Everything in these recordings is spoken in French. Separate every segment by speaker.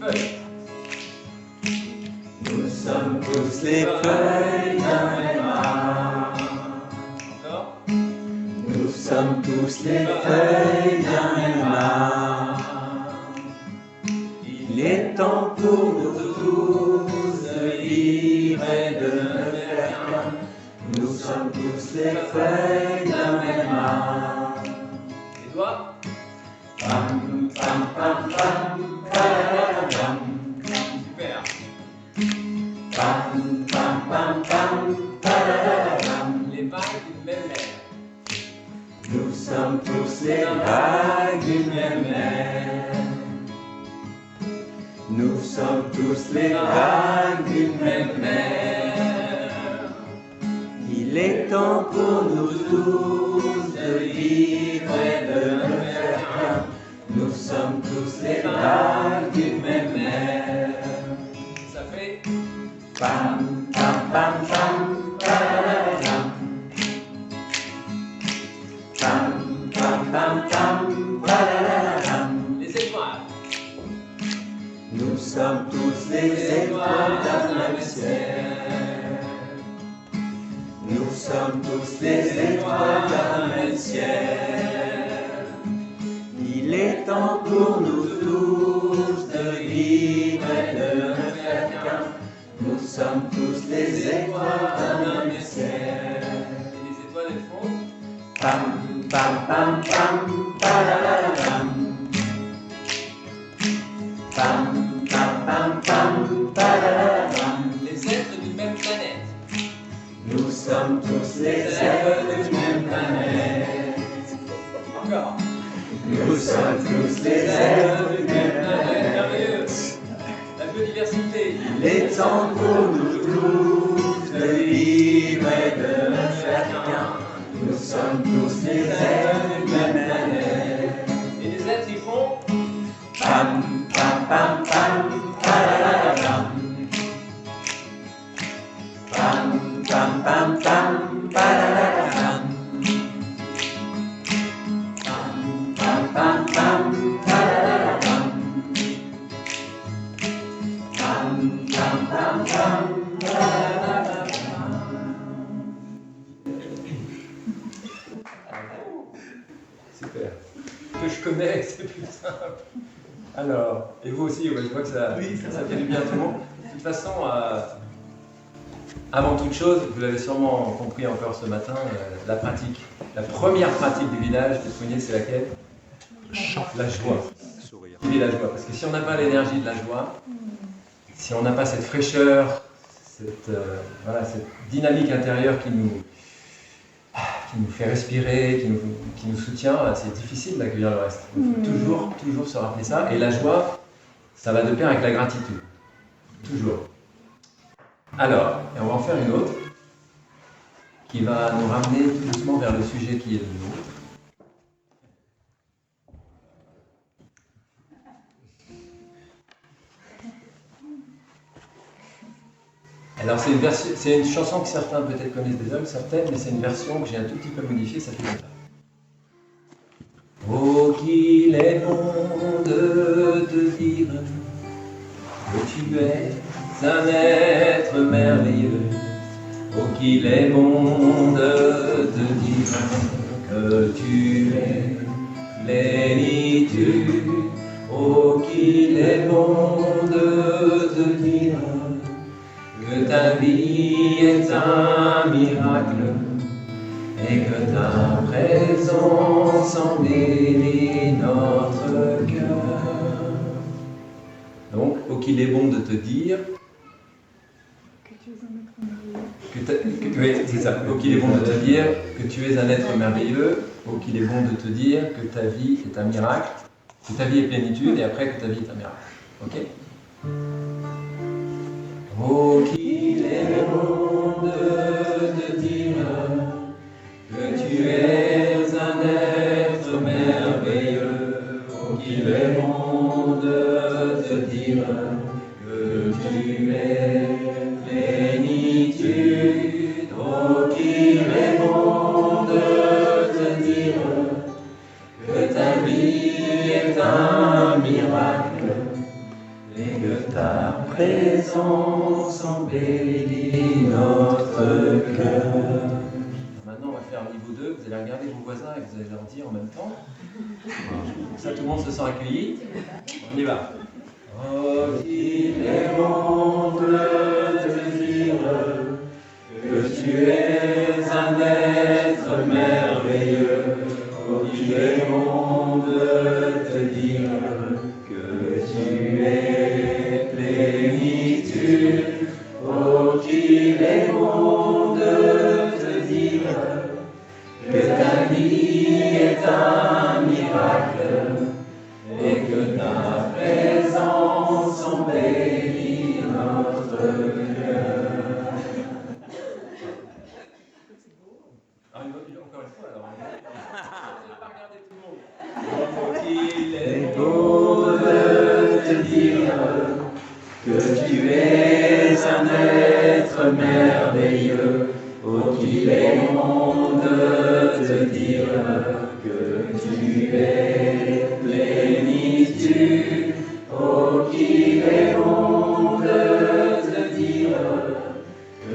Speaker 1: feuilles.
Speaker 2: Nous sommes tous les feuilles d'un même arbre.
Speaker 1: Encore.
Speaker 2: Nous sommes tous les feuilles d'un même arbre. Il est temps pour nous tous de vivre et de ne faire qu'un. Nous sommes tous les feuilles d'un même arbre.
Speaker 1: Les doigts.
Speaker 2: Pam, pam, pam, pam, pa-da-da-da-pam.
Speaker 1: Super.
Speaker 2: Pam, pam, pam, pam, pa-da-da-da-pam.
Speaker 1: Les vagues d'une même mer.
Speaker 2: Nous sommes tous les vagues d'une même mer. Nous sommes tous les vagues d'une même mer. Il est temps pour nous tous de vivre et de ne faire qu'un. Nous sommes tous les vagues d'une même mer.
Speaker 1: Ça fait.
Speaker 2: Pam, pam, pam, pam, pa-da-da-da-pam. Pam, pam, pam, pam, pa-da-da-da-pam.
Speaker 1: Les étoiles.
Speaker 2: Nous sommes tous les étoiles d'un même ciel. Nous sommes tous les étoiles d'un même ciel. Il est temps pour nous tous de vivre et de ne faire qu'un. Nous sommes tous les étoiles d'un même ciel.
Speaker 1: Et les étoiles, elles font.
Speaker 2: Pam, pam, pam, pam, pa-da-da-da-pam. Pam, pam, pam, pam, pa-da-da-da-pam.
Speaker 1: Les êtres d'une même planète.
Speaker 2: Nous sommes tous les êtres d'une même planète.
Speaker 1: Encore.
Speaker 2: Nous sommes tous les êtres d'une même planète.
Speaker 1: Merveilleux. La biodiversité.
Speaker 2: Il est temps pour nous tous de vivre et de ne faire qu'un. Nous sommes tous les êtres d'une même planète.
Speaker 1: Et les êtres, ils font.
Speaker 2: Pam, pam, pam, pam, pa-da-da-da-pam. Pam, pam, pam, pam, pa-da-da-da-pam. Pam, pam, pam, pam, pa-da-da-da-pam. Pam, pam, pam, pam, pa-da-da-da-pam.
Speaker 1: Super. Que je connais, c'est plus simple. Alors, et vous aussi, ouais, je vois que ça fait du bien à tout le monde. De toute façon, avant toute chose, vous l'avez sûrement compris encore ce matin, la pratique. La première pratique du village, vous connaissez, c'est laquelle? La joie. Oui, la joie. Parce que si on n'a pas l'énergie de la joie, si on n'a pas cette fraîcheur, cette dynamique intérieure qui nous fait respirer, qui nous soutient, c'est difficile d'accueillir le reste. Il faut toujours se rappeler ça. Et la joie, ça va de pair avec la gratitude. Toujours. Alors, et on va en faire une autre qui va nous ramener tout doucement vers le sujet qui est le nôtre. Alors c'est une chanson que certains peut-être connaissent déjà, ou certaines, mais c'est une version que j'ai un tout petit peu modifiée, ça fait comme ça. Oh qu'il est bon de te dire que tu es un être merveilleux. Oh qu'il est bon de te dire que tu es plénitude. Oh qu'il est bon de te dire que ta vie est un miracle et que ta présence embellit notre cœur. Donc, oh qu'il est bon de te dire
Speaker 3: Que tu es un être merveilleux.
Speaker 1: oui, c'est ça. Oh qu'il est bon de te dire que tu es un être merveilleux. Oh qu'il est bon de te dire que ta vie est un miracle, que ta vie est plénitude et après que ta vie est un miracle. Ok? Oh qu'il est bon de te dire que tu es un être merveilleux. Oh qu'il est bon de te dire que tu es plénitude. Oh qu'il est bon de te dire que ta vie est un miracle
Speaker 2: et que ta présence embellit notre cœur.
Speaker 1: Maintenant, on va faire niveau 2. Vous allez regarder vos voisins et vous allez leur dire en même temps. Pour ça, tout le monde se sent accueilli. On y va.
Speaker 2: Oh, qu'il est bon de te dire que tu es un être merveilleux. Oh, qu'il est bon de te dire que tu es plénitude. Oh, qu'il est bon de te dire que ta vie est un miracle et que ta présence embellit notre cœur.
Speaker 1: Encore une fois, alors. Je vais pas regarder tout le monde.
Speaker 2: Oh, qu'il est beau de te dire que tu es un être merveilleux. Oh, qu'il est bon de te dire que tu es plénitude. Oh, qu'il est bon de te dire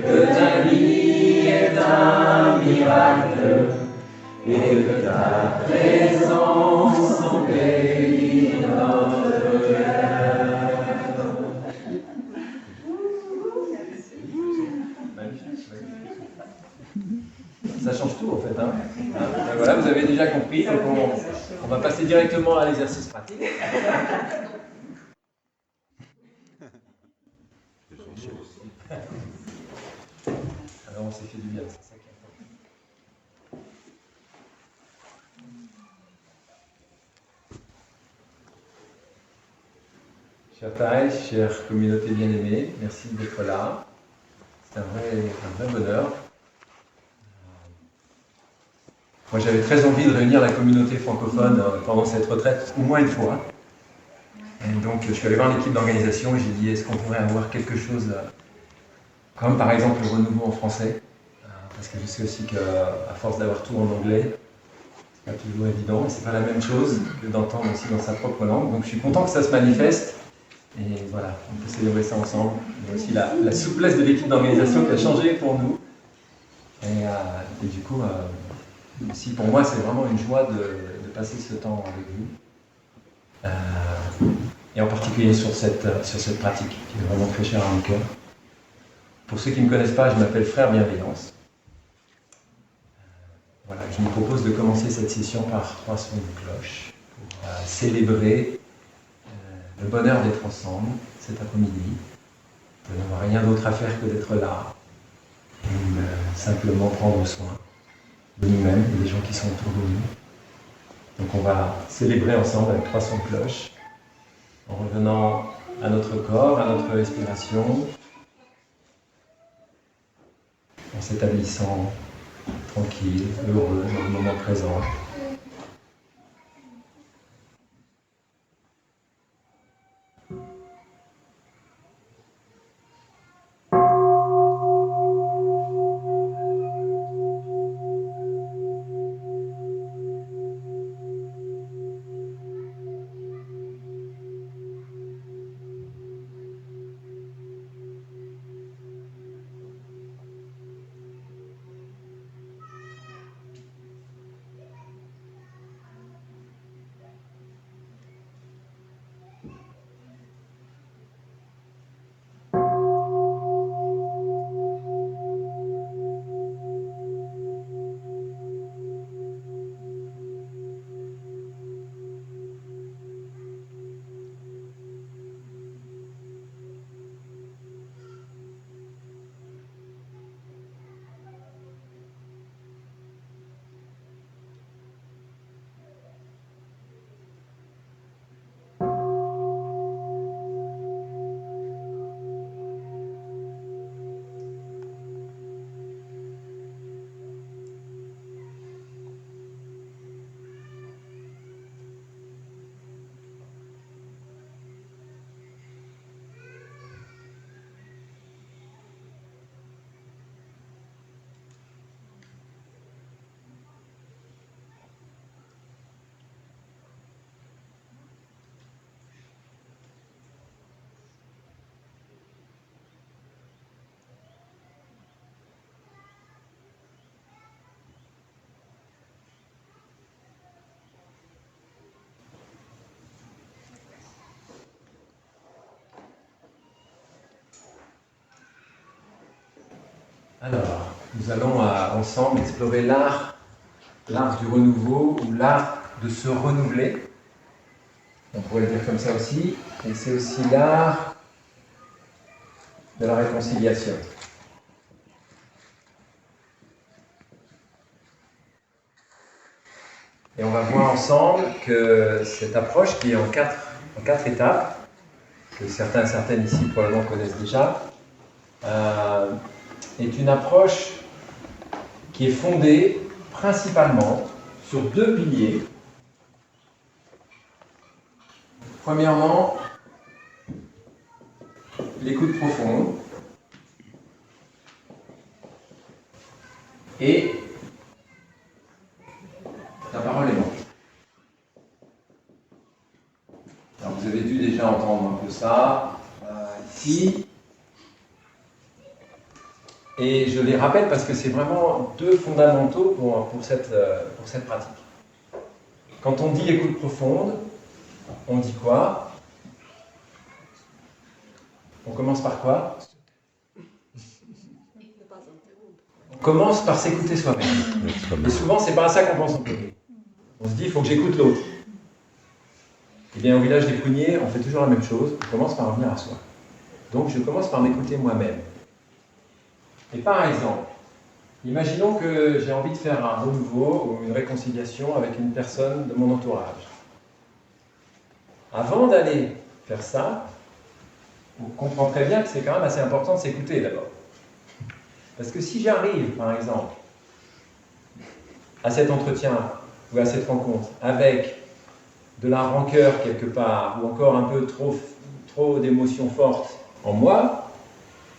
Speaker 2: que ta vie est un miracle et que ta présence embellit notre cœur.
Speaker 1: Ça change tout en fait. Hein. Voilà, vous avez déjà compris. Donc on va passer directement à l'exercice pratique. Alors on s'est fait du bien, c'est ça qui est important. Chers Thérèse, chère communauté bien-aimée, merci d'être là. C'est un vrai bonheur. Moi, j'avais très envie de réunir la communauté francophone pendant cette retraite, au moins une fois. Et donc, je suis allé voir l'équipe d'organisation et j'ai dit, est-ce qu'on pourrait avoir quelque chose, comme par exemple le renouveau en français, parce que je sais aussi qu'à force d'avoir tout en anglais, c'est pas toujours évident, et c'est pas la même chose que d'entendre aussi dans sa propre langue. Donc, je suis content que ça se manifeste. Et voilà, on peut célébrer ça ensemble. Il y a aussi la souplesse de l'équipe d'organisation qui a changé pour nous. Et du coup, aussi pour moi, c'est vraiment une joie de passer ce temps avec vous. Et en particulier sur cette pratique, qui est vraiment très chère à mon cœur. Pour ceux qui ne me connaissent pas, je m'appelle Frère Bienveillance. Voilà, je me propose de commencer cette session par 3 sons de cloche pour célébrer le bonheur d'être ensemble cet après-midi, de n'avoir rien d'autre à faire que d'être là et simplement prendre soin de nous-mêmes et des gens qui sont autour de nous. Donc on va célébrer ensemble avec 3 sons de cloche, en revenant à notre corps, à notre respiration, en s'établissant tranquille, heureux dans le moment présent. Alors, nous allons ensemble explorer l'art du renouveau ou l'art de se renouveler. On pourrait le dire comme ça aussi. Et c'est aussi l'art de la réconciliation. Et on va voir ensemble que cette approche qui est en quatre étapes, que certains et certaines ici probablement connaissent déjà, est une approche qui est fondée principalement sur deux piliers. Premièrement, l'écoute profonde et la parole aimante. Alors vous avez dû déjà entendre un peu ça ici. Et je les rappelle parce que c'est vraiment deux fondamentaux pour cette pratique. Quand on dit écoute profonde, on dit quoi? On commence par quoi? On commence par s'écouter soi-même. Et souvent, c'est pas à ça qu'on pense en premier. On se dit, il faut que j'écoute l'autre. Eh bien, au village des Pruniers, on fait toujours la même chose. On commence par revenir à soi. Donc, je commence par m'écouter moi-même. Et par exemple, imaginons que j'ai envie de faire un renouveau ou une réconciliation avec une personne de mon entourage. Avant d'aller faire ça, vous comprendrez très bien que c'est quand même assez important de s'écouter d'abord. Parce que si j'arrive, par exemple, à cet entretien ou à cette rencontre avec de la rancœur quelque part, ou encore un peu trop d'émotions fortes en moi,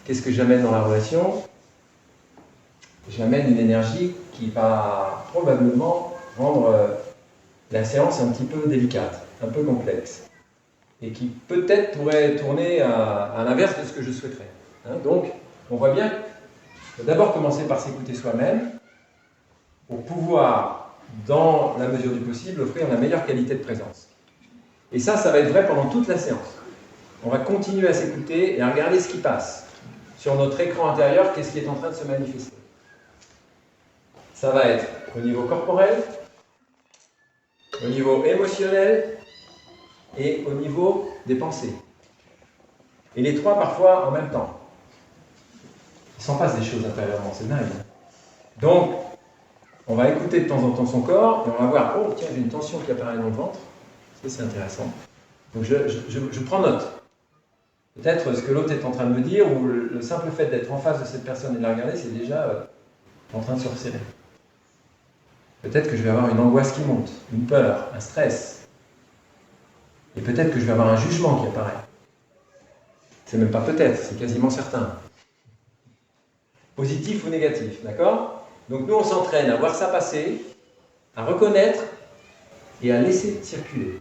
Speaker 1: qu'est-ce que j'amène dans la relation? J'amène une énergie qui va probablement rendre la séance un petit peu délicate, un peu complexe, et qui peut-être pourrait tourner à l'inverse de ce que je souhaiterais. Donc, on voit bien qu'il faut d'abord commencer par s'écouter soi-même pour pouvoir, dans la mesure du possible, offrir la meilleure qualité de présence. Et ça va être vrai pendant toute la séance. On va continuer à s'écouter et à regarder ce qui passe. Sur notre écran intérieur, qu'est-ce qui est en train de se manifester? Ça va être au niveau corporel, au niveau émotionnel et au niveau des pensées. Et les trois parfois en même temps. Il s'en passe des choses intérieurement, c'est dingue. Donc, on va écouter de temps en temps son corps et on va voir, oh tiens, j'ai une tension qui apparaît dans le ventre. Ça, c'est intéressant. Donc, je prends note. Peut-être ce que l'autre est en train de me dire, ou le simple fait d'être en face de cette personne et de la regarder, c'est déjà en train de se resserrer. Peut-être que je vais avoir une angoisse qui monte, une peur, un stress. Et peut-être que je vais avoir un jugement qui apparaît. C'est même pas peut-être, c'est quasiment certain. Positif ou négatif, d'accord? Donc nous, on s'entraîne à voir ça passer, à reconnaître et à laisser circuler,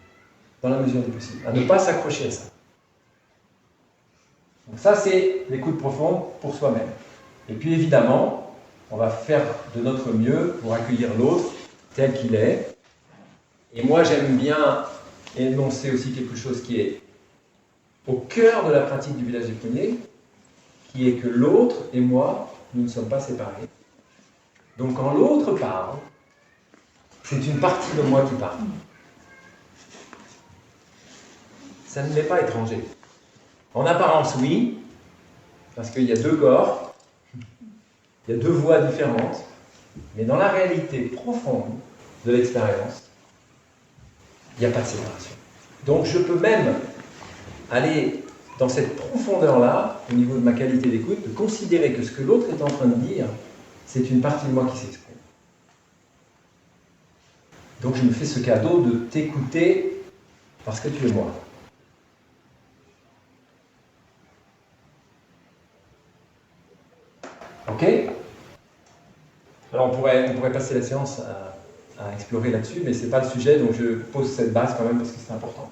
Speaker 1: dans la mesure du possible, à ne pas s'accrocher à ça. Donc ça, c'est l'écoute profonde pour soi-même. Et puis évidemment, on va faire de notre mieux pour accueillir l'autre tel qu'il est. Et moi, j'aime bien énoncer aussi quelque chose qui est au cœur de la pratique du village des Pruniers, qui est que l'autre et moi, nous ne sommes pas séparés. Donc quand l'autre parle, c'est une partie de moi qui parle. Ça ne m'est pas étranger. En apparence, oui, parce qu'il y a deux corps, il y a deux voix différentes, mais dans la réalité profonde de l'expérience, il n'y a pas de séparation. Donc je peux même aller dans cette profondeur-là, au niveau de ma qualité d'écoute, de considérer que ce que l'autre est en train de dire, c'est une partie de moi qui s'exprime. Donc je me fais ce cadeau de t'écouter parce que tu es moi. Ok? Alors on pourrait passer la séance à explorer là-dessus, mais ce n'est pas le sujet, donc je pose cette base quand même parce que c'est important.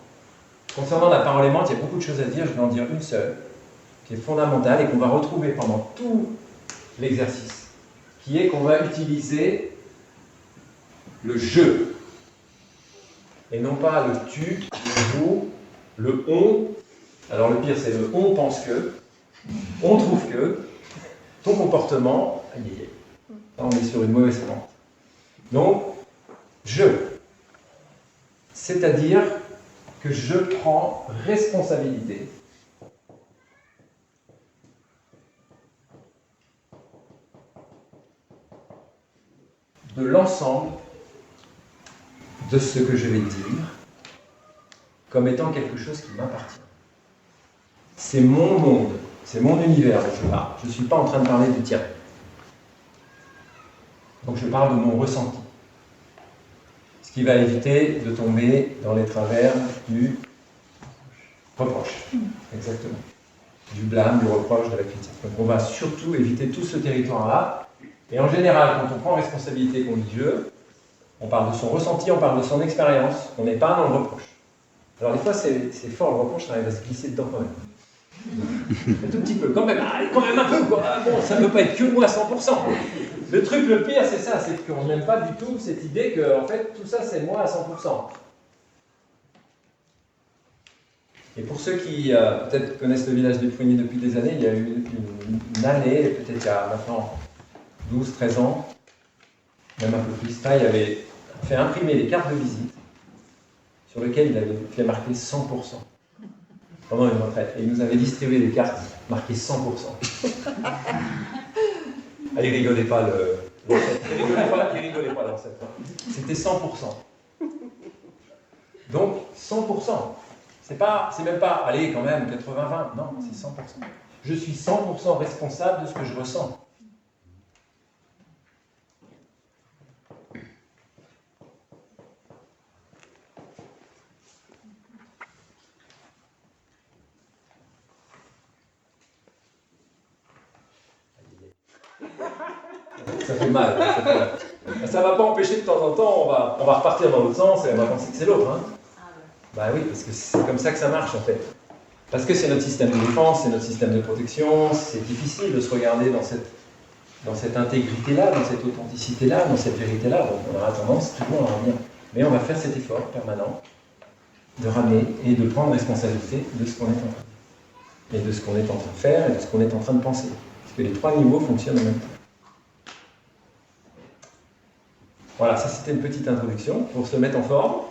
Speaker 1: Concernant la parole aimante, il y a beaucoup de choses à dire, je vais en dire une seule, qui est fondamentale et qu'on va retrouver pendant tout l'exercice, qui est qu'on va utiliser le « je », et non pas le « tu », le « vous », le « on ». Alors le pire, c'est le « on pense que », « on trouve que », ton comportement, là, on est sur une mauvaise pente. Donc, c'est-à-dire que je prends responsabilité de l'ensemble de ce que je vais dire comme étant quelque chose qui m'appartient. C'est mon monde, c'est mon univers dont je parle. Je ne suis pas en train de parler du tien. Donc je parle de mon ressenti. Ce qui va éviter de tomber dans les travers du reproche. Exactement. Du blâme, du reproche, de la critique. Donc on va surtout éviter tout ce territoire-là. Et en général, quand on prend responsabilité contre Dieu, on parle de son ressenti, on parle de son expérience. On n'est pas dans le reproche. Alors des fois, c'est fort, le reproche, ça arrive à se glisser dedans quand même. Un tout petit peu, quand même un peu, quoi. Ah, bon, ça ne peut pas être que moi à 100%. Le truc le pire, c'est ça, c'est qu'on n'aime pas du tout cette idée que, en fait, tout ça, c'est moi à 100%. Et pour ceux qui, peut-être, connaissent le village des Pruniers depuis des années, il y a eu une année, peut-être il y a maintenant 12, 13 ans, même un peu plus, là, il avait fait imprimer les cartes de visite sur lesquelles il avait fait marquer 100% pendant une retraite. Et il nous avait distribué des cartes marquées 100%. Ah, il rigolait pas il rigolait pas l'ancêtre. C'était 100%. Donc 100%. C'est même pas, allez quand même, 80-20. Non, c'est 100%. Je suis 100% responsable de ce que je ressens. Ça fait mal. Ça ne va pas empêcher de temps en temps, on va repartir dans l'autre sens et on va penser que c'est l'autre. Hein. Bah oui, parce que c'est comme ça que ça marche en fait. Parce que c'est notre système de défense, c'est notre système de protection, c'est difficile de se regarder dans cette intégrité-là, dans cette authenticité-là, dans cette vérité-là. Donc on aura tendance toujours à en revenir. Mais on va faire cet effort permanent de ramener et de prendre responsabilité de ce qu'on est en train de faire. Et de ce qu'on est en train de faire et de ce qu'on est en train de penser. Parce que les trois niveaux fonctionnent en même temps. Voilà, ça c'était une petite introduction pour se mettre en forme.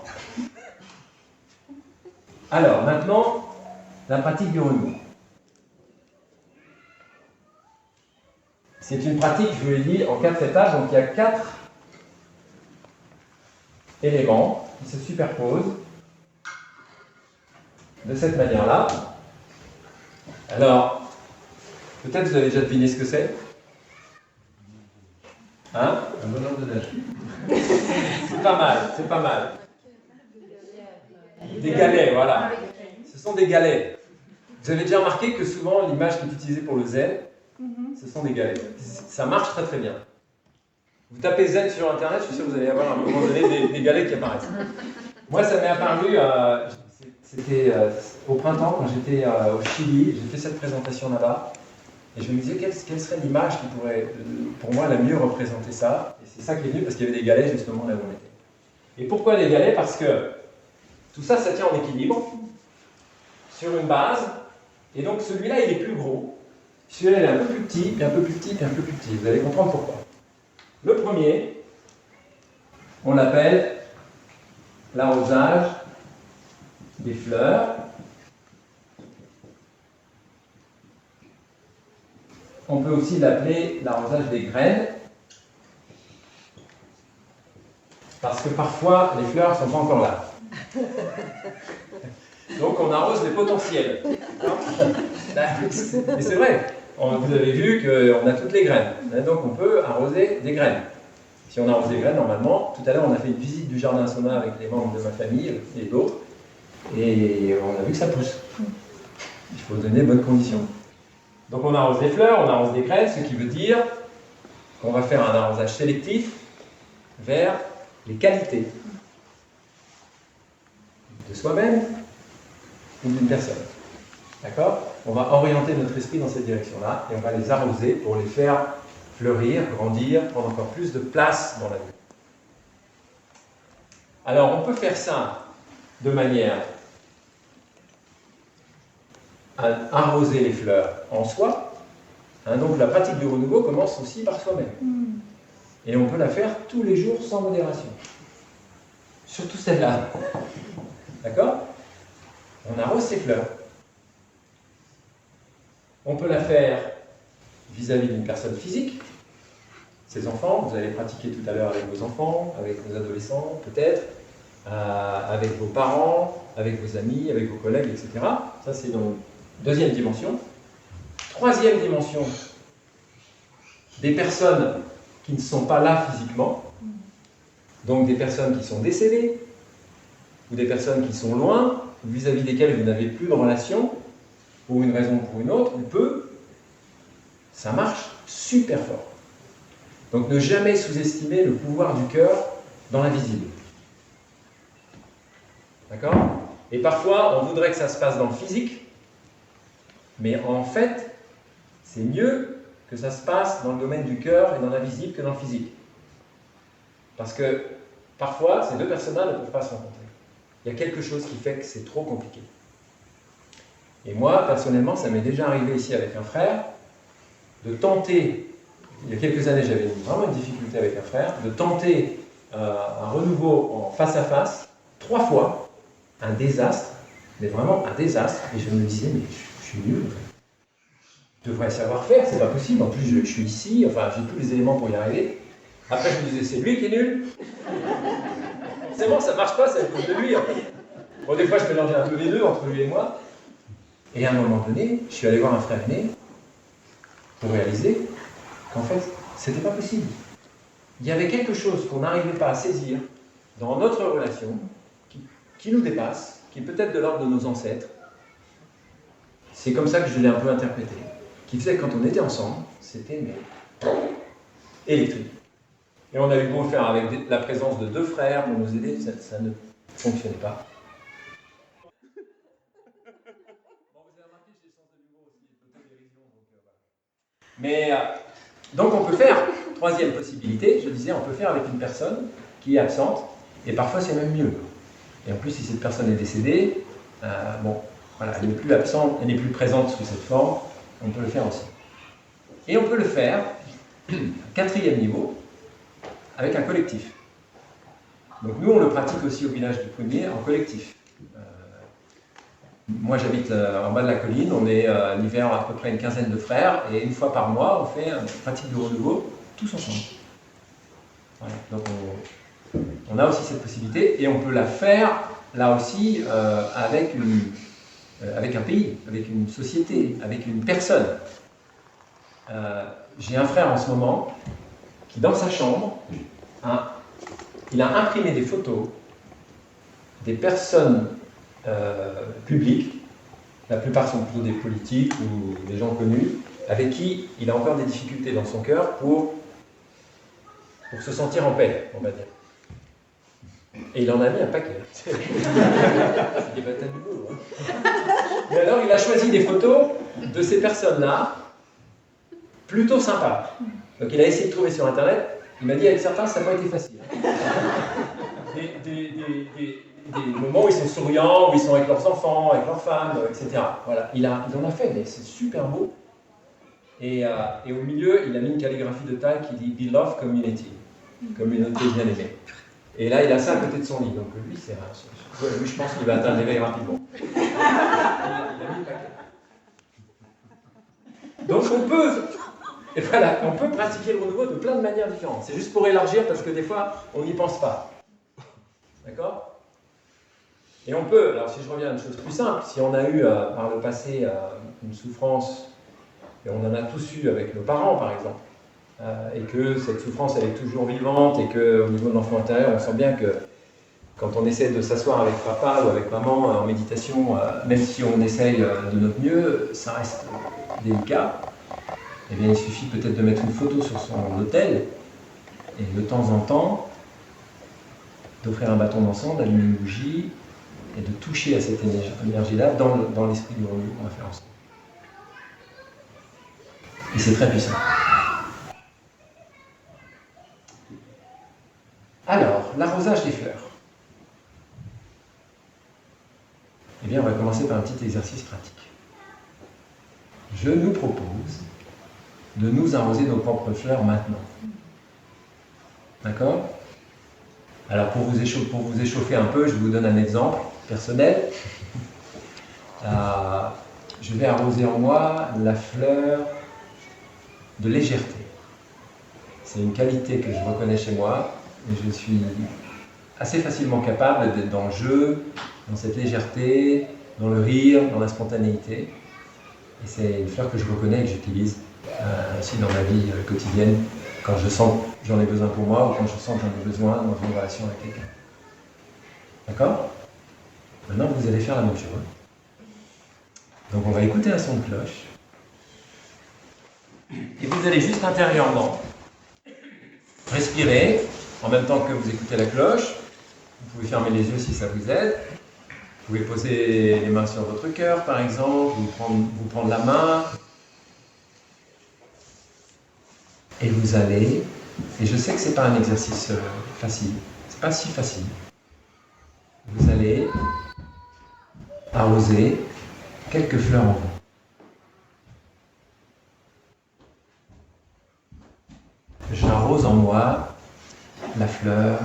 Speaker 1: Alors, maintenant, la pratique du renouveau. C'est une pratique, je vous l'ai dit, en 4 étages. Donc il y a 4 éléments qui se superposent de cette manière-là. Alors, peut-être vous avez déjà deviné ce que c'est. Hein?
Speaker 4: Un bonhomme de neige.
Speaker 1: C'est pas mal, c'est pas mal. Des galets, voilà. Ce sont des galets. Vous avez déjà remarqué que souvent l'image qui est utilisée pour le zen, ce sont des galets. Ça marche très très bien. Vous tapez zen sur internet, je suis sûr que vous allez avoir à un moment donné des galets qui apparaissent. Moi ça m'est apparu, c'était au printemps quand j'étais au Chili, j'ai fait cette présentation là-bas. Et je me disais, quelle serait l'image qui pourrait, pour moi, la mieux représenter ça? Et c'est ça qui est venu, parce qu'il y avait des galets justement là où on était. Et pourquoi des galets? Parce que tout ça, ça tient en équilibre, sur une base, et donc celui-là, il est plus gros. Celui-là, il est un peu plus petit, puis un peu plus petit, puis un peu plus petit. Vous allez comprendre pourquoi. Le premier, on l'appelle l'arrosage des fleurs. On peut aussi l'appeler l'arrosage des graines, parce que parfois les fleurs ne sont pas encore là. Donc on arrose les potentiels. Mais c'est vrai, vous avez vu qu'on a toutes les graines, donc on peut arroser des graines. Si on arrose des graines, normalement, tout à l'heure on a fait une visite du jardin sauna avec les membres de ma famille et d'autres, et on a vu que ça pousse. Il faut donner de bonnes conditions. Donc on arrose des fleurs, on arrose des graines, ce qui veut dire qu'on va faire un arrosage sélectif vers les qualités de soi-même ou d'une personne. D'accord? On va orienter notre esprit dans cette direction-là et on va les arroser pour les faire fleurir, grandir, prendre encore plus de place dans la vie. Alors on peut faire ça de manière à arroser les fleurs en soi, Hein, donc la pratique du renouveau commence aussi par soi-même. Et on peut la faire tous les jours sans modération. Surtout celle-là. D'accord? On arrose ses fleurs. On peut la faire vis-à-vis d'une personne physique. Ses enfants, vous allez pratiquer tout à l'heure avec vos enfants, avec vos adolescents peut-être, avec vos parents, avec vos amis, avec vos collègues, etc. Ça c'est dans la deuxième dimension. Troisième dimension, des personnes qui ne sont pas là physiquement, donc des personnes qui sont décédées, ou des personnes qui sont loin, vis-à-vis desquelles vous n'avez plus de relation, pour une raison ou pour une autre, ça marche super fort. Donc ne jamais sous-estimer le pouvoir du cœur dans l'invisible. D'accord? Et parfois, on voudrait que ça se passe dans le physique, mais en fait, c'est mieux que ça se passe dans le domaine du cœur et dans l'invisible que dans le physique. Parce que parfois, ces deux personnes-là ne peuvent pas se rencontrer. Il y a quelque chose qui fait que c'est trop compliqué. Et moi, personnellement, ça m'est déjà arrivé ici avec un frère, de tenter, il y a quelques années, j'avais vraiment une difficulté avec un frère, de tenter un renouveau en face à face, 3 fois, un désastre, mais vraiment un désastre, et je me disais, mais je suis nul, en fait. Je devrais savoir faire, c'est pas possible, en plus je suis ici, enfin j'ai tous les éléments pour y arriver. Après je me disais, c'est lui qui est nul. Forcément ça marche pas, c'est à cause de lui en fait. Bon, des fois je mélangeais un peu les deux entre lui et moi. Et à un moment donné, je suis allé voir un frère aîné pour réaliser qu'en fait, c'était pas possible. Il y avait quelque chose qu'on n'arrivait pas à saisir dans notre relation qui nous dépasse, qui est peut-être de l'ordre de nos ancêtres. C'est comme ça que je l'ai un peu interprété. Qui faisait que quand on était ensemble, c'était électrique. Et on a eu beau faire avec la présence de 2 frères pour nous aider, ça ne fonctionnait pas. Mais donc on peut faire, troisième possibilité, je disais, on peut faire avec une personne qui est absente, et parfois c'est même mieux. Et en plus, si cette personne est décédée, voilà, elle n'est plus absente, elle n'est plus présente sous cette forme, on peut le faire aussi. Et on peut le faire, 4e niveau, avec un collectif. Donc nous, on le pratique aussi au village du Prunier en collectif. Moi, j'habite en bas de la colline, on est l'hiver à peu près une quinzaine de frères, et une fois par mois, on fait une pratique du renouveau, tous ensemble. Voilà. Donc on a aussi cette possibilité, et on peut la faire, là aussi, avec un pays, avec une société, avec une personne. J'ai un frère en ce moment, qui dans sa chambre, il a imprimé des photos des personnes publics, la plupart sont plutôt des politiques ou des gens connus, avec qui il a encore des difficultés dans son cœur pour se sentir en paix, on va dire. Et il en a mis un paquet. C'est des batailles de boulot. Mais alors il a choisi des photos de ces personnes-là, plutôt sympas. Donc il a essayé de trouver sur internet, il m'a dit avec certains ça n'a pas été facile. Des moments où ils sont souriants, où ils sont avec leurs enfants, avec leurs femmes, etc. Voilà, il en a fait, mais c'est super beau. Et au milieu, il a mis une calligraphie de taille qui dit « Beloved Community », communauté bien aimée. Et là, il a ça à côté de son lit, donc lui, lui je pense qu'il va atteindre l'éveil rapidement. Il a mis le paquet. Donc on peut pratiquer le renouveau de plein de manières différentes. C'est juste pour élargir, parce que des fois, on n'y pense pas. D'accord ? Et on peut, alors si je reviens à une chose plus simple, si on a eu par le passé une souffrance, et on en a tous eu avec nos parents par exemple, et que cette souffrance elle est toujours vivante, et qu'au niveau de l'enfant intérieur, on sent bien que quand on essaie de s'asseoir avec papa ou avec maman en méditation, même si on essaye de notre mieux, ça reste délicat. Eh bien il suffit peut-être de mettre une photo sur son autel, et de temps en temps, d'offrir un bâton d'encens, d'allumer une bougie, et de toucher à cette énergie-là dans l'esprit du renouveau qu'on va faire ensemble. Et c'est très puissant. Alors, l'arrosage des fleurs. Eh bien, on va commencer par un petit exercice pratique. Je nous propose de nous arroser nos propres fleurs maintenant. D'accord? Alors pour vous échauffer un peu, je vous donne un exemple personnel. Je vais arroser en moi la fleur de légèreté. C'est une qualité que je reconnais chez moi et je suis assez facilement capable d'être dans le jeu, dans cette légèreté, dans le rire, dans la spontanéité. Et c'est une fleur que je reconnais et que j'utilise aussi dans ma vie quotidienne quand je sens que j'en ai besoin pour moi ou quand je sens que j'en ai besoin dans une relation avec quelqu'un. D'accord? Maintenant, vous allez faire la même chose. Donc on va écouter un son de cloche. Et vous allez juste intérieurement respirer en même temps que vous écoutez la cloche. Vous pouvez fermer les yeux si ça vous aide. Vous pouvez poser les mains sur votre cœur par exemple, vous prendre la main. Et vous allez, et je sais que ce n'est pas un exercice facile, c'est pas si facile. Vous allez arroser quelques fleurs en vous. J'arrose en moi la fleur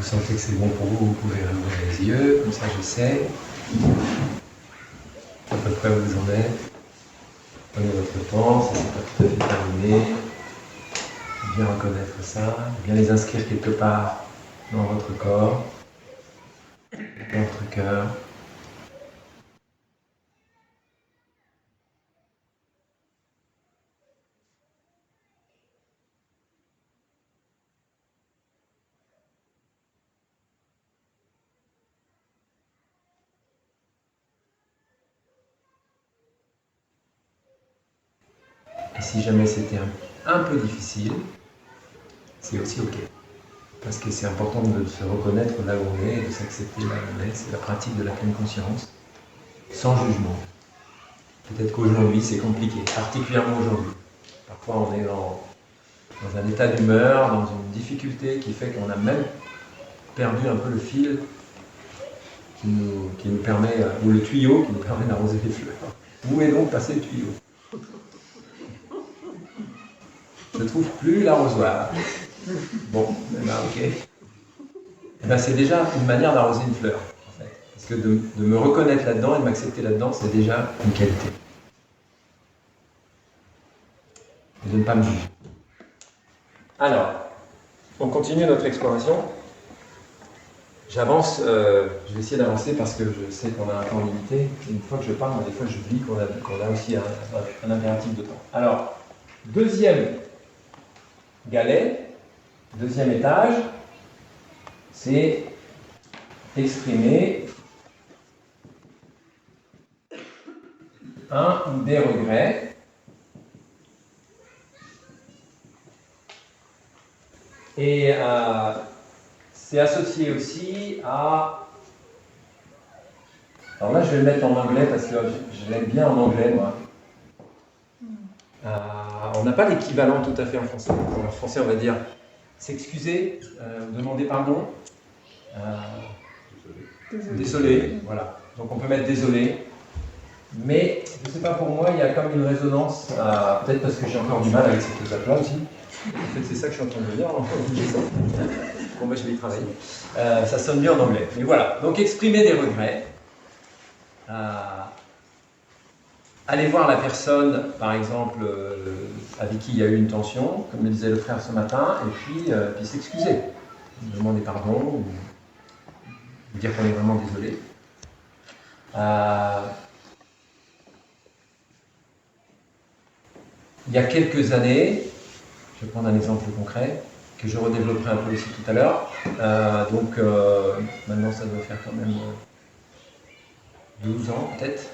Speaker 1: vous sentez que c'est bon pour vous, vous pouvez ouvrir les yeux, comme ça je sais à peu près où vous en êtes. Prenez votre temps, ça c'est pas tout à fait terminé. Bien reconnaître ça, bien les inscrire quelque part dans votre corps, dans votre cœur. Et si jamais c'était un peu difficile, c'est aussi ok. Parce que c'est important de se reconnaître là où on est et de s'accepter là où on est. C'est la pratique de la pleine conscience, sans jugement. Peut-être qu'aujourd'hui c'est compliqué, particulièrement aujourd'hui. Parfois on est dans un état d'humeur, dans une difficulté qui fait qu'on a même perdu un peu le fil qui nous permet, ou le tuyau qui nous permet d'arroser les fleurs. Où est donc passé le tuyau? Je ne trouve plus l'arrosoir. Bon, eh ben, ok. Eh ben, c'est déjà une manière d'arroser une fleur, en fait. Parce que de me reconnaître là-dedans et de m'accepter là-dedans, c'est déjà une qualité. Et de ne pas me juger. Alors, on continue notre exploration. J'avance, je vais essayer d'avancer parce que je sais qu'on a un temps limité. Et une fois que je parle, des fois j'oublie qu'on a aussi un impératif de temps. Alors, deuxième galet, deuxième étage, c'est exprimer un ou des regrets Et c'est associé aussi à... Alors là, je vais le mettre en anglais parce que je l'aime bien en anglais, moi. On n'a pas l'équivalent tout à fait en français. En français, on va dire s'excuser, demander pardon. Désolé, voilà. Donc on peut mettre désolé. Mais je ne sais pas, pour moi, il y a comme une résonance, peut-être parce que j'ai encore du mal avec cette étape-là aussi. En fait, c'est ça que je suis en train de dire. Bon, moi, je vais y travailler. Ça sonne mieux en anglais. Mais voilà. Donc exprimer des regrets. Aller voir la personne, par exemple, avec qui il y a eu une tension, comme le disait le frère ce matin, et puis s'excuser. Demander pardon, ou dire qu'on est vraiment désolé. Il y a quelques années, je vais prendre un exemple concret, que je redévelopperai un peu aussi tout à l'heure. Maintenant ça doit faire quand même 12 ans peut-être,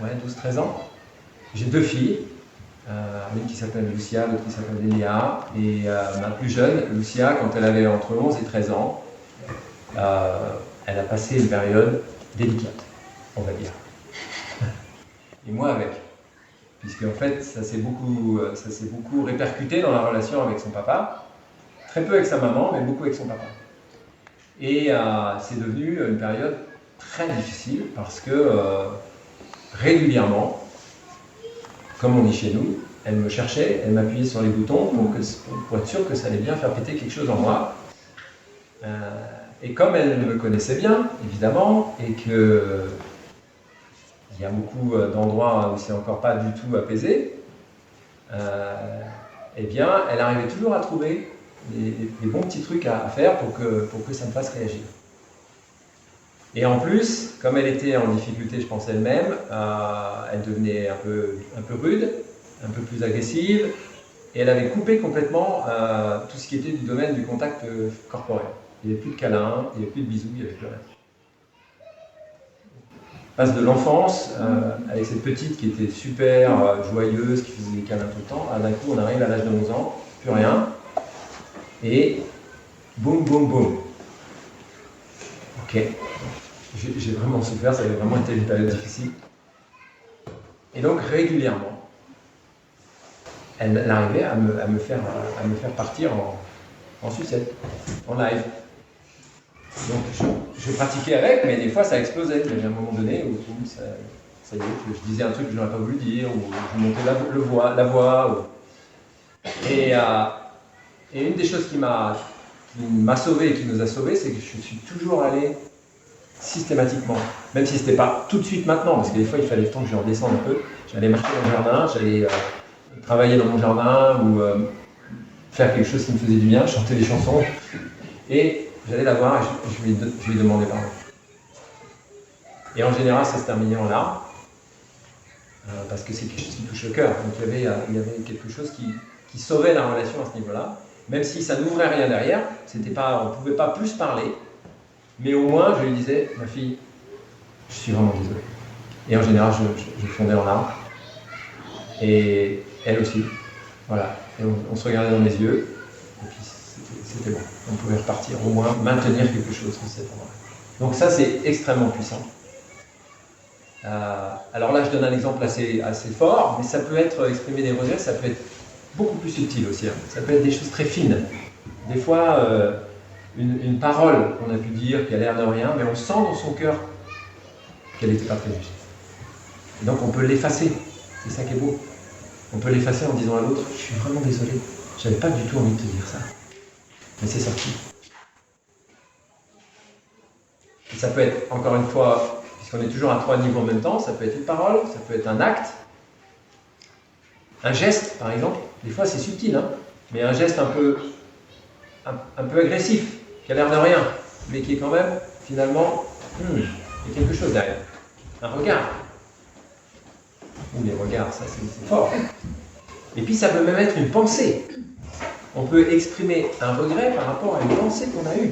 Speaker 1: ouais, 12-13 ans. J'ai 2 filles, une qui s'appelle Lucia, l'autre qui s'appelle Léa, et ma plus jeune, Lucia, quand elle avait entre 11 et 13 ans, elle a passé une période délicate, on va dire. Et moi avec. Puisque en fait, ça s'est beaucoup répercuté dans la relation avec son papa. Très peu avec sa maman, mais beaucoup avec son papa. Et c'est devenu une période très difficile parce que régulièrement, comme on dit chez nous, elle me cherchait, elle m'appuyait sur les boutons pour être sûre que ça allait bien faire péter quelque chose en moi. Et comme elle me connaissait bien, évidemment, et que il y a beaucoup d'endroits où c'est encore pas du tout apaisé, eh bien, elle arrivait toujours à trouver des bons petits trucs à faire pour que ça me fasse réagir. Et en plus, comme elle était en difficulté, je pense elle-même, elle devenait un peu rude, un peu plus agressive, et elle avait coupé complètement tout ce qui était du domaine du contact corporel. Il n'y avait plus de câlins, il n'y avait plus de bisous, il n'y avait plus rien. On passe de l'enfance, avec cette petite qui était super joyeuse, qui faisait des câlins tout le temps, d'un coup on arrive à l'âge de 11 ans, plus rien, et boum, boum, boum. Ok, j'ai vraiment souffert, ça avait vraiment été une période difficile. Et donc régulièrement, elle arrivait à me faire partir en sucette, en live. Donc je pratiquais avec, mais des fois ça explosait. Il y avait un moment donné où ça y est, je disais un truc que je n'aurais pas voulu dire, ou je montais la voix. Et une des choses qui m'a sauvé et qui nous a sauvés, c'est que je suis toujours allé systématiquement, même si ce n'était pas tout de suite maintenant, parce que des fois il fallait le temps que je redescende un peu. J'allais marcher dans le jardin, j'allais travailler dans mon jardin, ou faire quelque chose qui me faisait du bien, chanter des chansons. Et j'allais la voir et je lui demandais pardon. Et en général, ça se terminait en larmes, parce que c'est quelque chose qui touche le cœur. Donc il y avait quelque chose qui sauvait la relation à ce niveau-là, même si ça n'ouvrait rien derrière. On ne pouvait pas plus parler, mais au moins je lui disais, ma fille, je suis vraiment désolé. Et en général, je fondais en larmes. Et elle aussi. Voilà. Et on se regardait dans les yeux, et puis c'était bon. On pouvait repartir, au moins maintenir quelque chose de cet endroit. Donc ça, c'est extrêmement puissant. Alors là, je donne un exemple assez fort, mais ça peut être exprimer des regrets, ça peut être beaucoup plus subtil aussi. Hein. Ça peut être des choses très fines. Des fois, une parole qu'on a pu dire qui a l'air de rien, mais on sent dans son cœur qu'elle n'était pas très juste. Et donc on peut l'effacer. C'est ça qui est beau. On peut l'effacer en disant à l'autre, je suis vraiment désolé, j'avais pas du tout envie de te dire ça. Mais c'est sorti. Et ça peut être, encore une fois, puisqu'on est toujours à 3 niveaux en même temps, ça peut être une parole, ça peut être un acte, un geste, par exemple. Des fois, c'est subtil, hein, mais un geste un peu agressif, qui a l'air de rien, mais qui est quand même, finalement, il y a quelque chose derrière. Un regard. Ou les regards, ça c'est fort. Et puis ça peut même être une pensée. On peut exprimer un regret par rapport à une pensée qu'on a eue.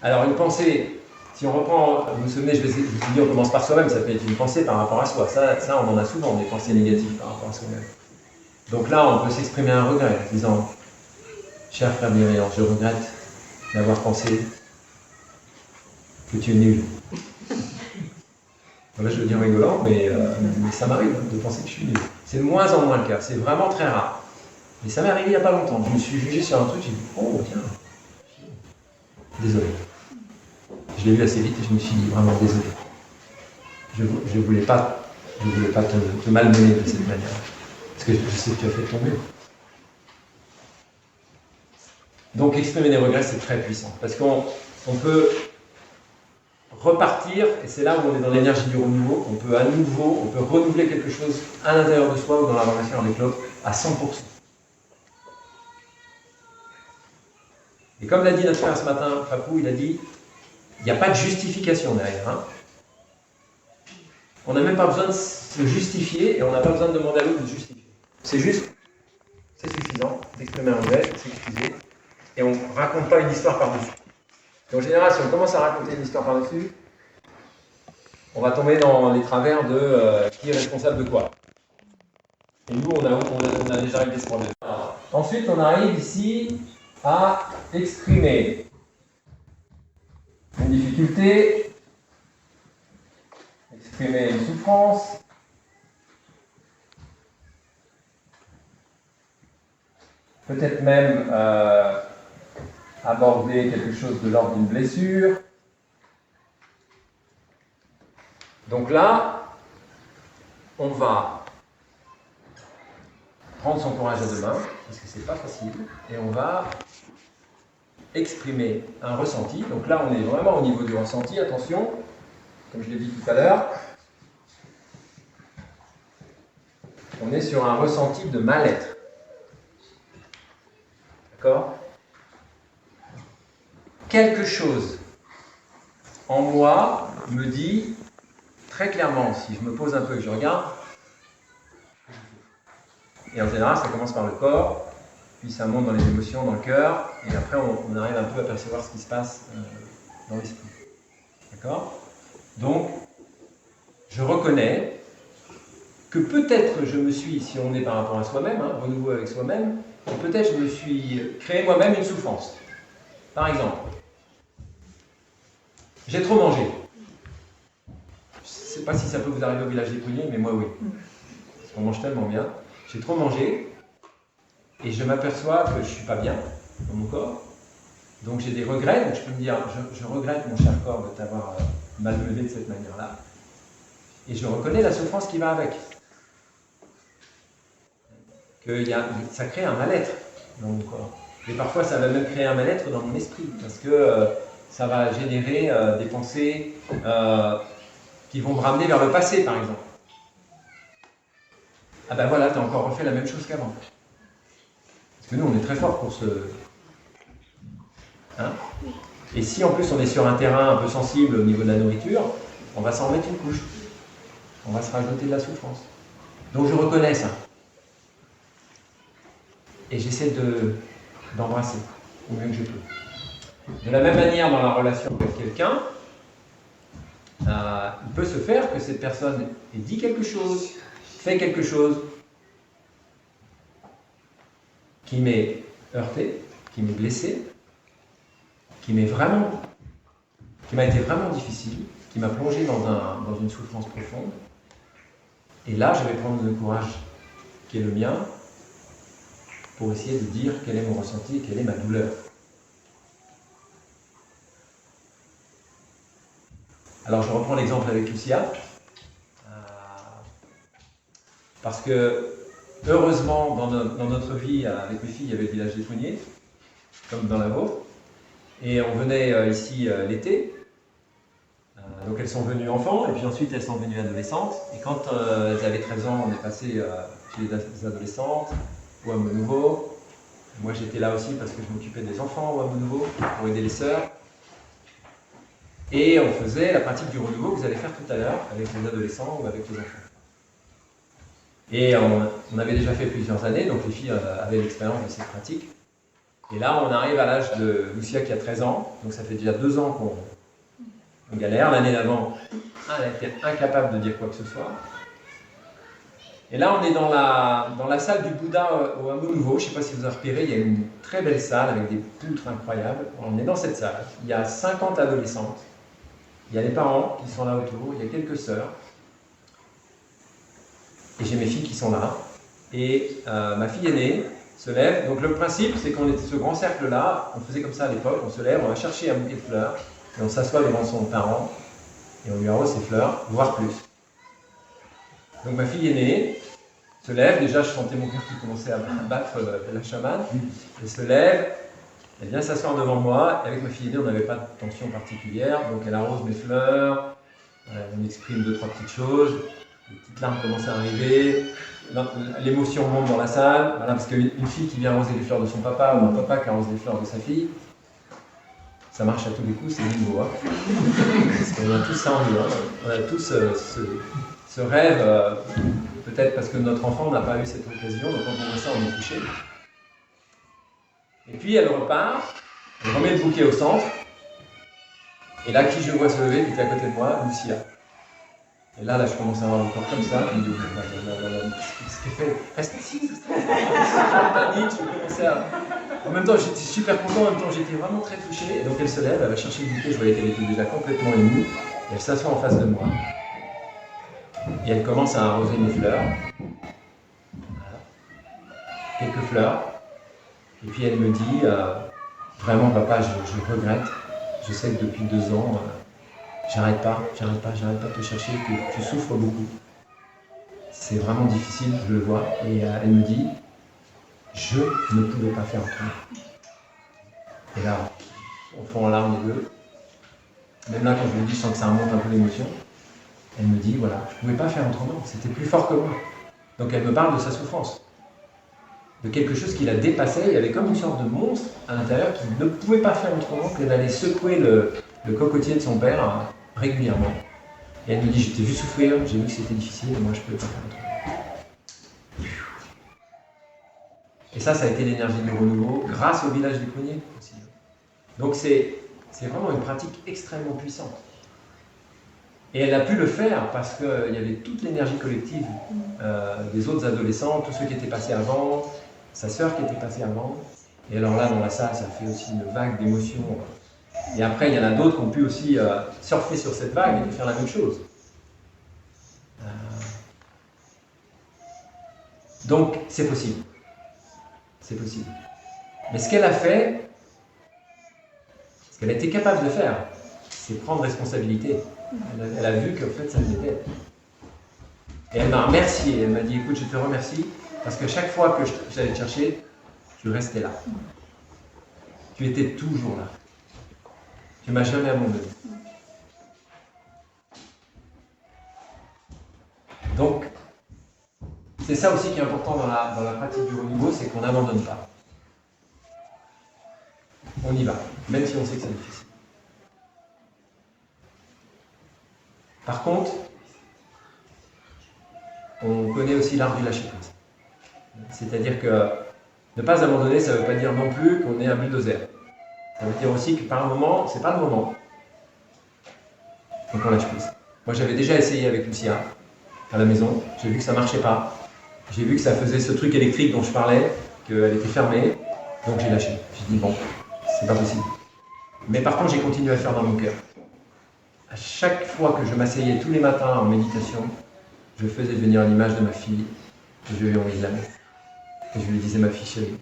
Speaker 1: Alors une pensée, si on reprend, vous vous souvenez, je vous ai dit, on commence par soi-même, ça peut être une pensée par rapport à soi. Ça on en a souvent, des pensées négatives par rapport à soi-même. Donc là, on peut s'exprimer un regret en disant, cher frère bienveillant, je regrette d'avoir pensé que tu es nul. Là, je le dis en rigolant, mais ça m'arrive de penser que je suis nul. C'est de moins en moins le cas, c'est vraiment très rare. Mais ça m'est arrivé il n'y a pas longtemps. Je me suis jugé sur un truc, j'ai dit, oh tiens, désolé. Je l'ai vu assez vite et je me suis dit vraiment désolé. Je ne voulais pas te malmener de cette manière. Parce que je sais que tu as fait ton mieux. Donc exprimer des regrets, c'est très puissant. Parce qu'on peut repartir, et c'est là où on est dans l'énergie du renouveau, on peut renouveler quelque chose à l'intérieur de soi ou dans la relation avec l'autre à 100%. Et comme l'a dit notre frère ce matin, Papou, il a dit, il n'y a pas de justification derrière. Hein. On n'a même pas besoin de se justifier et on n'a pas besoin de demander à l'autre de se justifier. C'est juste, c'est suffisant d'exprimer un regret, de s'excuser, et on ne raconte pas une histoire par-dessus. En général, si on commence à raconter une histoire par-dessus, on va tomber dans les travers de qui est responsable de quoi. Et nous, on a déjà réglé ce problème. Ensuite, on arrive ici à exprimer une difficulté, exprimer une souffrance, peut-être même aborder quelque chose de l'ordre d'une blessure. Donc là, on va prendre son courage à deux mains, parce que c'est pas facile, et on va exprimer un ressenti. Donc là, on est vraiment au niveau du ressenti, attention, comme je l'ai dit tout à l'heure, on est sur un ressenti de mal-être. D'accord ? Quelque chose en moi me dit très clairement, si je me pose un peu et que je regarde, et en général ça commence par le corps, puis ça monte dans les émotions, dans le cœur, et après on arrive un peu à percevoir ce qui se passe dans l'esprit. D'accord ? Donc, je reconnais que peut-être je me suis, si on est par rapport à soi-même, renouveau avec soi-même, peut-être je me suis créé moi-même une souffrance. Par exemple, j'ai trop mangé. Je ne sais pas si ça peut vous arriver au village des Pruniers, mais moi oui. Parce qu'on mange tellement bien. J'ai trop mangé et je m'aperçois que je ne suis pas bien dans mon corps. Donc j'ai des regrets, donc je peux me dire, je regrette mon cher corps de t'avoir malmené de cette manière-là. Et je reconnais la souffrance qui va avec. Ça crée un mal-être dans mon corps. Et parfois ça va même créer un mal-être dans mon esprit, parce que ça va générer des pensées qui vont me ramener vers le passé, par exemple. Ah ben voilà, tu as encore refait la même chose qu'avant. Parce que nous, on est très forts pour ce... Hein ? Et si en plus on est sur un terrain un peu sensible au niveau de la nourriture, on va s'en remettre une couche. On va se rajouter de la souffrance. Donc je reconnais ça. Et j'essaie d'embrasser au mieux que je peux. De la même manière, dans la relation avec quelqu'un, il peut se faire que cette personne ait dit quelque chose, fait quelque chose qui m'est heurté, qui m'est blessé, qui m'a été vraiment difficile, qui m'a plongé dans une souffrance profonde. Et là, je vais prendre le courage qui est le mien pour essayer de dire quel est mon ressenti et quelle est ma douleur. Alors je reprends l'exemple avec Lucia, parce que heureusement dans notre vie avec mes filles il y avait le village des Pruniers, comme dans la vôtre, et on venait ici l'été, donc elles sont venues enfants, et puis ensuite elles sont venues adolescentes, et quand elles avaient 13 ans, on est passé chez les adolescentes, au Hameau Nouveau. Moi j'étais là aussi parce que je m'occupais des enfants au Hameau Nouveau, pour aider les sœurs. Et on faisait la pratique du renouveau que vous allez faire tout à l'heure avec les adolescents ou avec les enfants. Et on avait déjà fait plusieurs années, donc les filles avaient l'expérience de cette pratique. Et là, on arrive à l'âge de Lucia qui a 13 ans, donc ça fait déjà 2 ans qu'on galère. L'année d'avant, elle était incapable de dire quoi que ce soit. Et là, on est dans la salle du Bouddha au Hameau Nouveau. Je ne sais pas si vous avez repéré, il y a une très belle salle avec des poutres incroyables. On est dans cette salle. Il y a 50 adolescentes. Il y a les parents qui sont là autour. Il y a quelques sœurs. Et j'ai mes filles qui sont là. Et ma fille aînée se lève. Donc le principe, c'est qu'on était ce grand cercle-là. On faisait comme ça à l'époque. On se lève, on va chercher un bouquet de fleurs. Et on s'assoit devant son parent. Et on lui arrose ses fleurs, voire plus. Donc ma fille aînée se lève, déjà je sentais mon cœur qui commençait à battre la chamane, elle se lève, elle vient s'asseoir devant moi, et avec ma fille aînée on n'avait pas de tension particulière, donc elle arrose mes fleurs, on exprime 2-3 petites choses, les petites larmes commencent à arriver, l'émotion monte dans la salle, voilà, parce qu'une fille qui vient arroser les fleurs de son papa, ou un papa qui arrose les fleurs de sa fille, ça marche à tous les coups, c'est nouveau. Hein. Parce qu'on a tous ça en nous, hein. On a tous ce rêve, peut-être parce que notre enfant n'a pas eu cette occasion, donc quand on voit ça, on est touché. Et puis elle repart, elle remet le bouquet au centre, et là, qui je vois se lever, qui était à côté de moi, Lucia. Et là, je commence à avoir le corps comme ça, je me dis, qu'est-ce qu'elle fait? Reste ici, panique, je commençais à... En même temps, j'étais super content, en même temps, j'étais vraiment très touché. Et donc elle se lève, elle va chercher le bouquet, je voyais qu'elle était déjà complètement émue, et elle s'assoit en face de moi. Et elle commence à arroser mes fleurs. Voilà. Quelques fleurs. Et puis elle me dit, vraiment papa, je regrette. Je sais que depuis 2 ans, j'arrête pas de te chercher, que tu souffres beaucoup. C'est vraiment difficile, je le vois. Et elle me dit, je ne pouvais pas faire autrement. Et là, on fond en larmes les deux. Même là, quand je lui dis, je sens que ça remonte un peu l'émotion. Elle me dit, voilà, je ne pouvais pas faire autrement, c'était plus fort que moi. Donc elle me parle de sa souffrance, de quelque chose qui la dépassait. Il y avait comme une sorte de monstre à l'intérieur qui ne pouvait pas faire autrement que d'aller secouer le cocotier de son père régulièrement. Et elle me dit, je t'ai vu souffrir, j'ai vu que c'était difficile, et moi je ne pouvais pas faire autrement. Et ça a été l'énergie du renouveau, grâce au village des Cogners aussi. Donc c'est vraiment une pratique extrêmement puissante. Et elle a pu le faire parce qu'il y avait toute l'énergie collective des autres adolescents, tous ceux qui étaient passés avant, sa sœur qui était passée avant. Et alors là, dans la salle, ça fait aussi une vague d'émotions. Et après, il y en a d'autres qui ont pu aussi surfer sur cette vague et faire la même chose. Donc, c'est possible. C'est possible. Mais ce qu'elle a fait, ce qu'elle a été capable de faire, c'est prendre responsabilité. Elle a vu qu'en fait, ça l'était. Et elle m'a remercié. Elle m'a dit, écoute, je te remercie, parce que chaque fois que j'allais te chercher, tu restais là. Tu étais toujours là. Tu ne m'as jamais abandonné. Donc, c'est ça aussi qui est important dans la pratique du renouveau, c'est qu'on n'abandonne pas. On y va, même si on sait que c'est difficile. Par contre, on connaît aussi l'art du lâcher-prise. C'est-à-dire que ne pas abandonner, ça ne veut pas dire non plus qu'on est un bulldozer. Ça veut dire aussi que par un moment, c'est pas le moment. Donc on lâche prise. Moi j'avais déjà essayé avec Lucia, à la maison, j'ai vu que ça ne marchait pas. J'ai vu que ça faisait ce truc électrique dont je parlais, qu'elle était fermée, donc j'ai lâché. J'ai dit bon, c'est pas possible. Mais par contre, j'ai continué à faire dans mon cœur. À chaque fois que je m'asseyais tous les matins en méditation, je faisais venir l'image de ma fille, que je lui envoyais l'amour. Et je lui disais, ma fille chérie,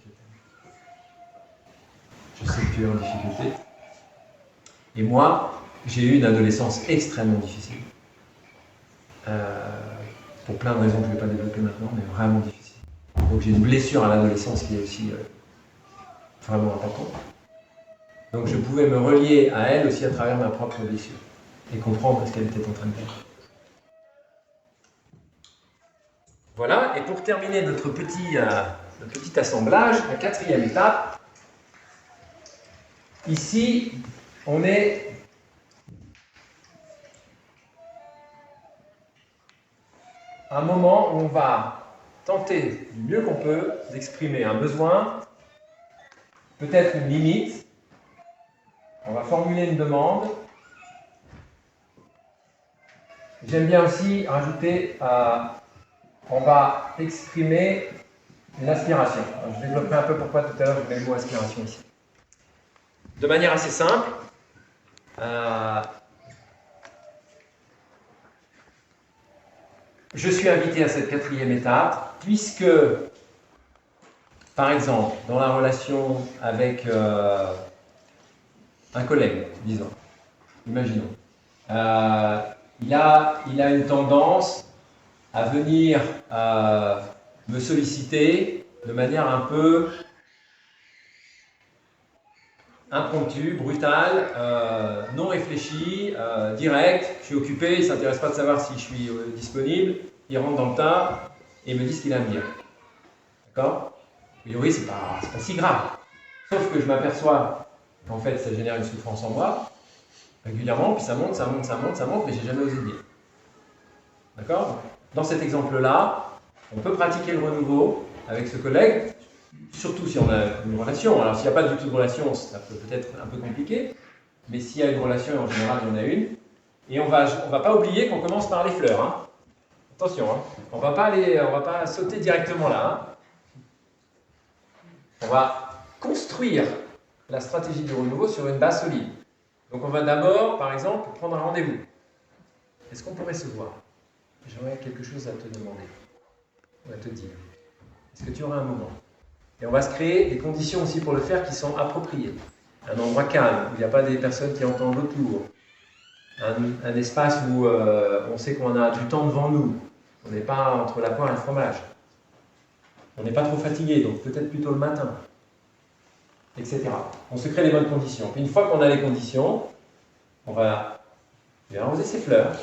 Speaker 1: je sais que tu es en difficulté. Et moi, j'ai eu une adolescence extrêmement difficile. Pour plein de raisons que je ne vais pas développer maintenant, mais vraiment difficile. Donc j'ai une blessure à l'adolescence qui est aussi vraiment importante. Donc je pouvais me relier à elle aussi à travers ma propre blessure et comprendre ce qu'elle était en train de faire. Voilà, et pour terminer notre petit assemblage, la 4e étape, ici, on est à un moment où on va tenter du mieux qu'on peut d'exprimer un besoin, peut-être une limite, on va formuler une demande. J'aime bien aussi rajouter on va exprimer une aspiration. Alors, je développerai un peu pourquoi tout à l'heure je mets le mot aspiration ici. De manière assez simple, je suis invité à cette 4e étape, puisque, par exemple, dans la relation avec un collègue, disons, imaginons, il a une tendance à venir me solliciter de manière un peu impromptue, brutale, non réfléchie, directe. Je suis occupé, il ne s'intéresse pas de savoir si je suis disponible, il rentre dans le tas et me dit ce qu'il a à me dire. D'accord? A priori, c'est pas si grave. Sauf que je m'aperçois qu'en fait, ça génère une souffrance en moi, régulièrement, puis ça monte, mais j'ai jamais osé le dire. D'accord? Dans cet exemple-là, on peut pratiquer le renouveau avec ce collègue, surtout si on a une relation. Alors s'il n'y a pas du tout de relation, ça peut peut-être un peu compliqué, mais s'il y a une relation, en général il y en a une, et on va pas oublier qu'on commence par les fleurs. Hein. Attention, hein. On va pas sauter directement là. Hein. On va construire la stratégie du renouveau sur une base solide. Donc on va d'abord, par exemple, prendre un rendez-vous. Est-ce qu'on pourrait se voir? J'aurais quelque chose à te demander, ou à te dire. Est-ce que tu aurais un moment? Et on va se créer des conditions aussi pour le faire qui sont appropriées. Un endroit calme, où il n'y a pas des personnes qui entendent autour. Un espace où on sait qu'on a du temps devant nous. On n'est pas entre la poire et le fromage. On n'est pas trop fatigué, donc peut-être plutôt le matin. Etc. On se crée les bonnes conditions. Puis une fois qu'on a les conditions, on va lui arroser ses fleurs,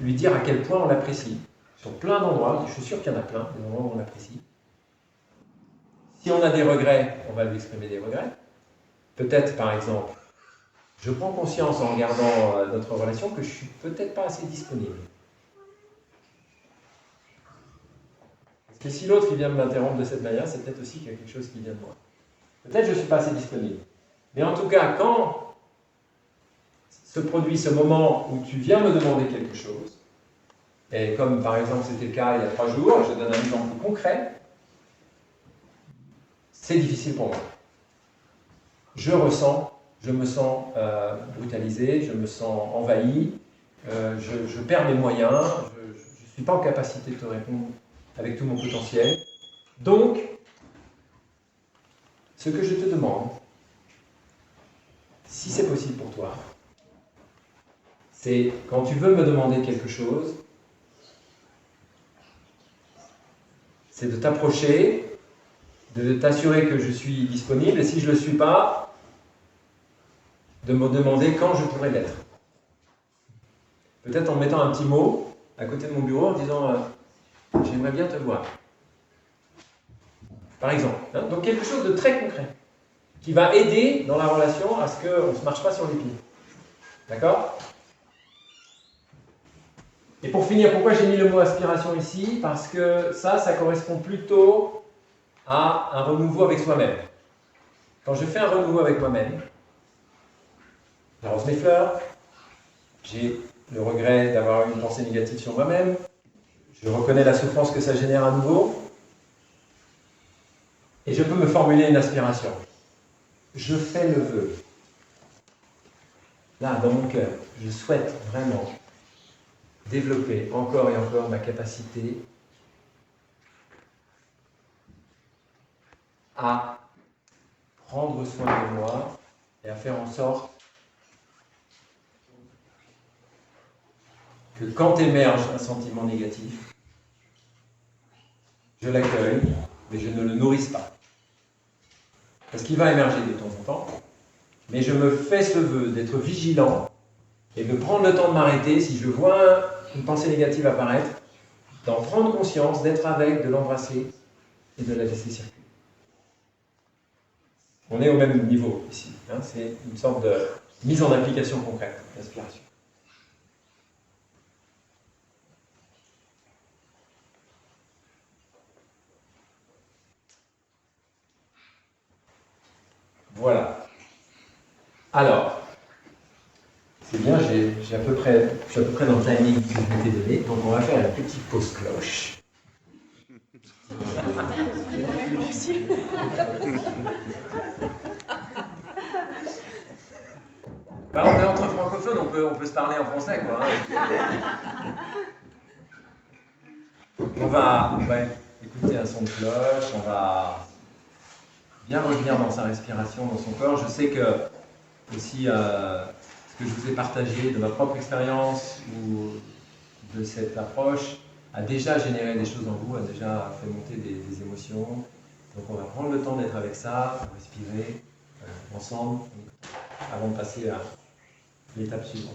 Speaker 1: lui dire à quel point on l'apprécie. Sur plein d'endroits, je suis sûr qu'il y en a plein, des endroits où on l'apprécie. Si on a des regrets, on va lui exprimer des regrets. Peut-être, par exemple, je prends conscience en regardant notre relation que je ne suis peut-être pas assez disponible. Parce que si l'autre vient m'interrompre de cette manière, c'est peut-être aussi quelque chose qui vient de moi. Peut-être que je ne suis pas assez disponible. Mais en tout cas, quand se produit ce moment où tu viens me demander quelque chose, et comme par exemple c'était le cas il y a 3 jours, je donne un exemple concret, c'est difficile pour moi. Je me sens brutalisé, je me sens envahi, je perds mes moyens, je ne suis pas en capacité de te répondre avec tout mon potentiel. Donc, ce que je te demande, si c'est possible pour toi, c'est quand tu veux me demander quelque chose, c'est de t'approcher, de t'assurer que je suis disponible, et si je ne le suis pas, de me demander quand je pourrais l'être. Peut-être en mettant un petit mot à côté de mon bureau en disant j'aimerais bien te voir. Par exemple. Hein, donc quelque chose de très concret qui va aider dans la relation à ce qu'on ne se marche pas sur les pieds. D'accord? Et pour finir, pourquoi j'ai mis le mot aspiration ici? Parce que ça correspond plutôt à un renouveau avec soi-même. Quand je fais un renouveau avec moi-même, j'arrose mes fleurs, j'ai le regret d'avoir eu une pensée négative sur moi-même, je reconnais la souffrance que ça génère à nouveau, et je peux me formuler une aspiration. Je fais le vœu. Là, dans mon cœur, je souhaite vraiment développer encore et encore ma capacité à prendre soin de moi et à faire en sorte que quand émerge un sentiment négatif, je l'accueille, mais je ne le nourrisse pas. Parce qu'il va émerger de temps en temps, mais je me fais ce vœu d'être vigilant et de prendre le temps de m'arrêter si je vois une pensée négative apparaître, d'en prendre conscience, d'être avec, de l'embrasser et de la laisser circuler. On est au même niveau ici. Hein, c'est une sorte de mise en application concrète, l'aspiration. Voilà. Alors, c'est bien, j'ai je suis à peu près dans le timing que je m'étais donné, donc on va faire une petite pause cloche. Bah, on est entre francophones, on peut se parler en français, quoi. Hein. On va écouter un son de cloche, on va bien revenir dans sa respiration, dans son corps. Je sais que aussi ce que je vous ai partagé de ma propre expérience ou de cette approche a déjà généré des choses en vous, a déjà fait monter des émotions. Donc on va prendre le temps d'être avec ça, respirer ensemble, avant de passer à l'étape suivante.